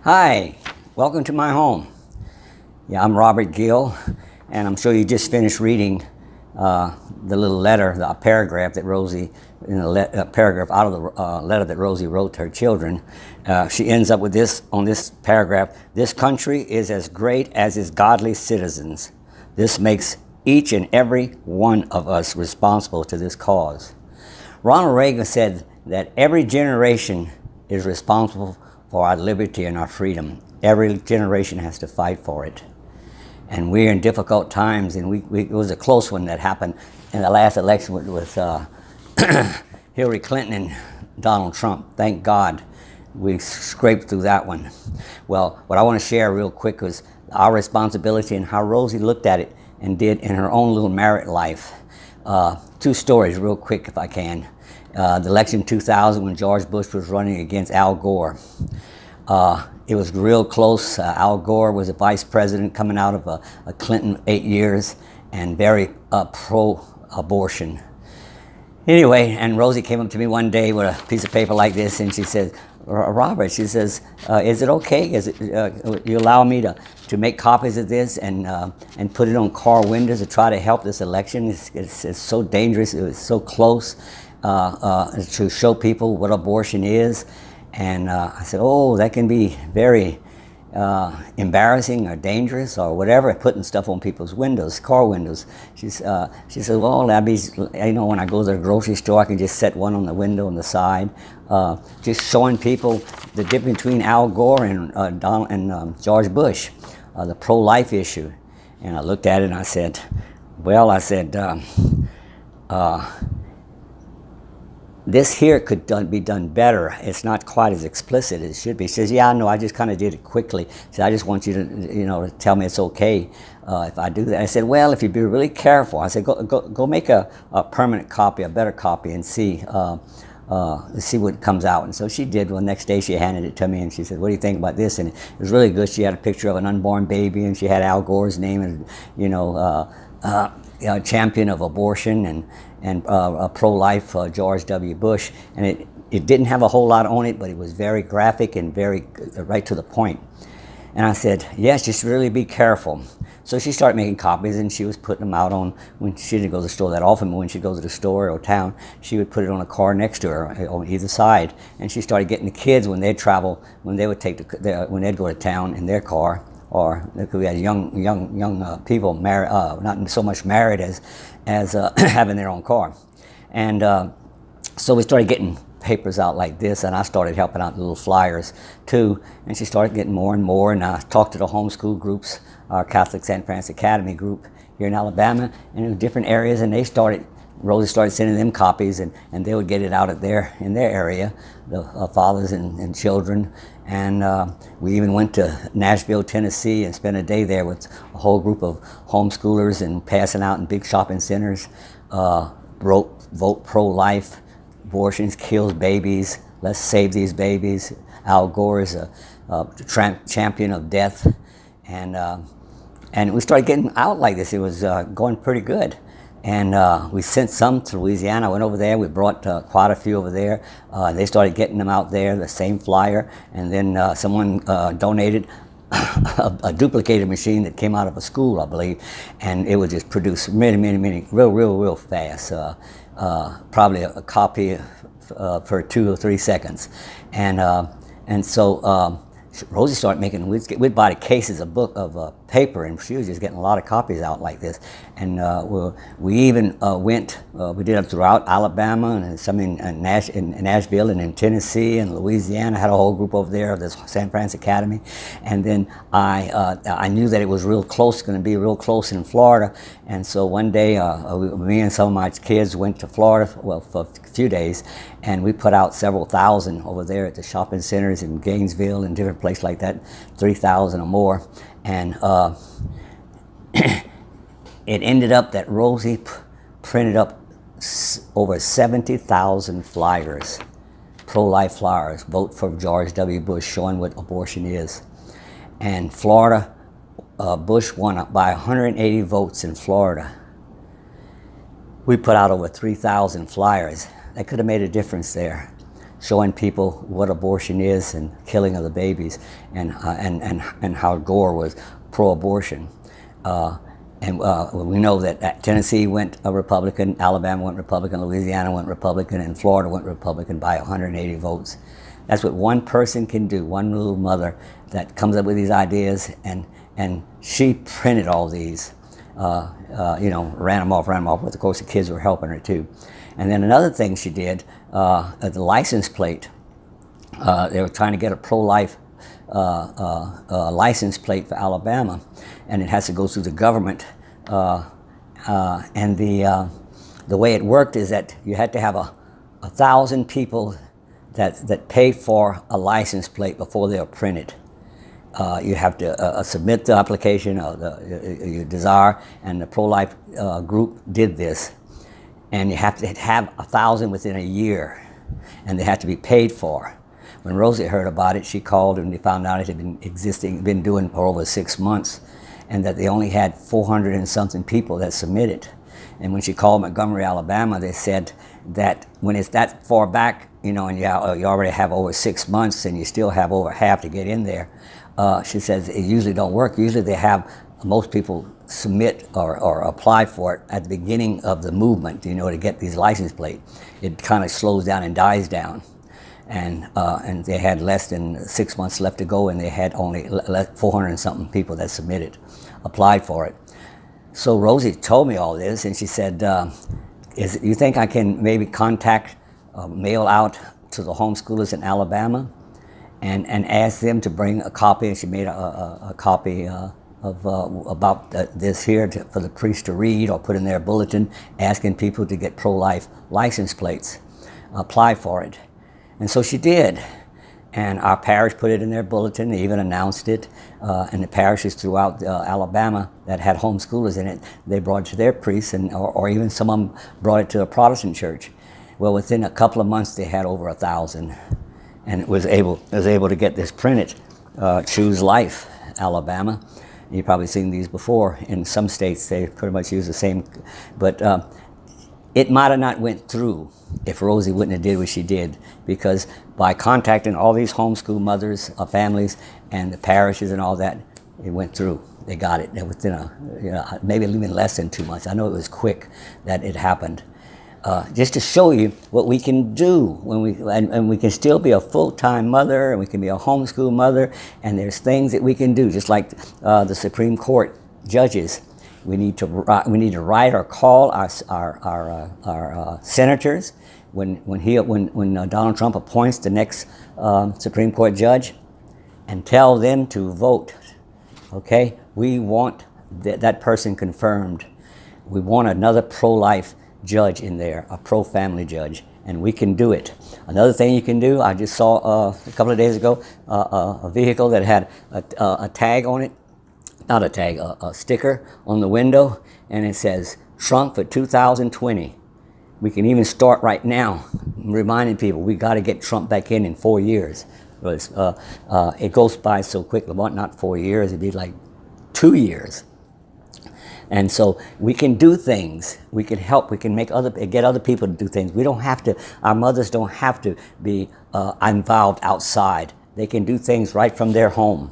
Hi, welcome to my home. Yeah, I'm Robert Gill, and I'm sure you just finished reading the little letter, the paragraph that Rosie, in a paragraph out of the letter that Rosie wrote to her children. She ends up with this on this paragraph: "This country is as great as its godly citizens. This makes each and every one of us responsible to this cause." Ronald Reagan said that every generation is responsible for our liberty and our freedom. Every generation has to fight for it. And we're in difficult times, and it was a close one that happened in the last election with Hillary Clinton and Donald Trump. Thank God we scraped through that one. Well, what I want to share real quick was our responsibility and how Rosie looked at it and did in her own little married life. Two stories real quick if I can. The election in 2000 when George Bush was running against Al Gore. It was real close. Al Gore was a vice president coming out of a Clinton 8 years and very pro-abortion. Anyway, and Rosie came up to me one day with a piece of paper like this, and she said, "Robert," she says, "is it okay? Is it you allow me to make copies of this and put it on car windows to try to help this election? It's so dangerous. It was so close to show people what abortion is." And I said, "Oh, that can be very embarrassing or dangerous or whatever, putting stuff on people's windows, car windows." She said, "Well, that'd be, when I go to the grocery store, I can just set one on the window on the side, just showing people the difference between Al Gore and George Bush, the pro-life issue." And I looked at it and I said, "This here could be done better. It's not quite as explicit as it should be." She says, "Yeah, I know. I just kind of did it quickly. She said, I just want you to tell me it's okay if I do that." I said, "Well, if you be really careful," I said, go make a permanent copy, a better copy, and see what comes out." And so she did. Well, the next day she handed it to me, and she said, "What do you think about this?" And it was really good. She had a picture of an unborn baby, and she had Al Gore's name, and champion of abortion and pro-life George W. Bush, and it didn't have a whole lot on it, but it was very graphic and very right to the point. And I said, "Yes, just really be careful." So she started making copies, and she was putting them out on, when she didn't go to the store that often, but when she'd go to the store or town, she would put it on a car next to her on either side. And she started getting the kids when they'd travel, when they would when they'd go to town in their car, or we had young people married, not so much married as having their own car. And so we started getting papers out like this, and I started helping out the little flyers too. And she started getting more and more, and I talked to the homeschool groups, our Catholic St. Francis Academy group here in Alabama, and in different areas, and Rosie started sending them copies, and they would get it out in their area, the fathers and children. And we even went to Nashville, Tennessee, and spent a day there with a whole group of homeschoolers and passing out in big shopping centers, vote pro-life, abortions kills babies, let's save these babies. Al Gore is a champion of death. And we started getting out like this. It was going pretty good. And we sent some to Louisiana. I went over there. We brought quite a few over there. They started getting them out there, the same flyer. And then someone donated a duplicated machine that came out of a school, I believe. And it would just produce many, real fast. Probably a copy for 2 or 3 seconds. And so Rosie started making, we'd buy the cases of paper, and she was just getting a lot of copies out like this. And we even we did it throughout Alabama, and some in Nashville, and in Tennessee and Louisiana. Had a whole group over there of the St. Francis Academy. And then I knew that it was going to be real close in Florida. And so one day, me and some of my kids went to Florida, well, for a few days, and we put out several thousand over there at the shopping centers in Gainesville and different places like that, 3,000 or more. And it ended up that Rosie printed up over 70,000 flyers, pro-life flyers, vote for George W. Bush, showing what abortion is. And Florida, Bush won by 180 votes in Florida. We put out over 3,000 flyers. That could have made a difference there. showing people what abortion is and killing of the babies, and how Gore was pro-abortion. We know that Tennessee went Republican, Alabama went Republican, Louisiana went Republican, and Florida went Republican by 180 votes. That's what one person can do, one little mother that comes up with these ideas, and she printed all these, ran them off, but of course the kids were helping her too. And then another thing she did, the license plate, they were trying to get a pro-life license plate for Alabama, and it has to go through the government. And the way it worked is that you had to have 1,000 people that pay for a license plate before they are printed. You have to submit the application you desire, and the pro-life group did this. And you have to have 1,000 within a year, and they have to be paid for. When Rosie heard about it, she called and they found out it had been doing for over 6 months, and that they only had 400 and something people that submitted. And when she called Montgomery, Alabama, they said that when it's that far back, and you already have over 6 months and you still have over half to get in there, she says it usually don't work. Usually they have most people submit or apply for it at the beginning of the movement, to get these license plates. It kind of slows down and dies down. And they had less than 6 months left to go, and they had only 400 and something people that applied for it. So Rosie told me all this, and she said, you think I can maybe mail out to the homeschoolers in Alabama and ask them to bring a copy? And she made a copy about this here for the priest to read or put in their bulletin, asking people to get pro-life license plates, apply for it. And so she did, and our parish put it in their bulletin. They even announced it, and the parishes throughout Alabama that had homeschoolers in it, they brought it to their priests, or even some of them brought it to a Protestant church. Well, within a couple of months, they had over 1,000, and it was able to get this printed. Choose Life, Alabama. You've probably seen these before. In some states, they pretty much use the same, but it might have not went through if Rosie wouldn't have did what she did, because by contacting all these homeschool mothers, families, and the parishes and all that, it went through. They got it within maybe even less than 2 months. I know it was quick that it happened. Just to show you what we can do and we can still be a full-time mother, and we can be a homeschool mother, and there's things that we can do, just like the Supreme Court judges. We need to write or call our senators when Donald Trump appoints the next Supreme Court judge, and tell them to vote. Okay, we want that person confirmed. We want another pro-life judge in there, a pro-family judge, and we can do it. Another thing you can do, I just saw a couple of days ago a vehicle that had a tag on it. Not a tag, a sticker on the window, and it says Trump for 2020. We can even start right now reminding people we got to get Trump back in 4 years. It goes by so quickly. Well, not 4 years, it'd be like 2 years. And so we can do things. We can help. We can get other people to do things. We don't have to. Our mothers don't have to be involved outside. They can do things right from their home.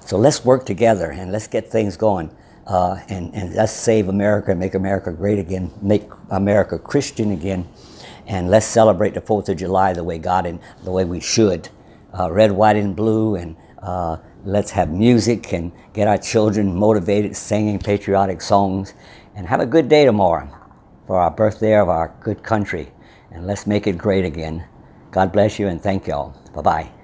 So let's work together and let's get things going, and let's save America and make America great again, make America Christian again, and let's celebrate the 4th of July the way God and the way we should, red, white, and blue, and let's have music and get our children motivated singing patriotic songs, and have a good day tomorrow for our birthday of our good country, and let's make it great again. God bless you and thank y'all. Bye-bye.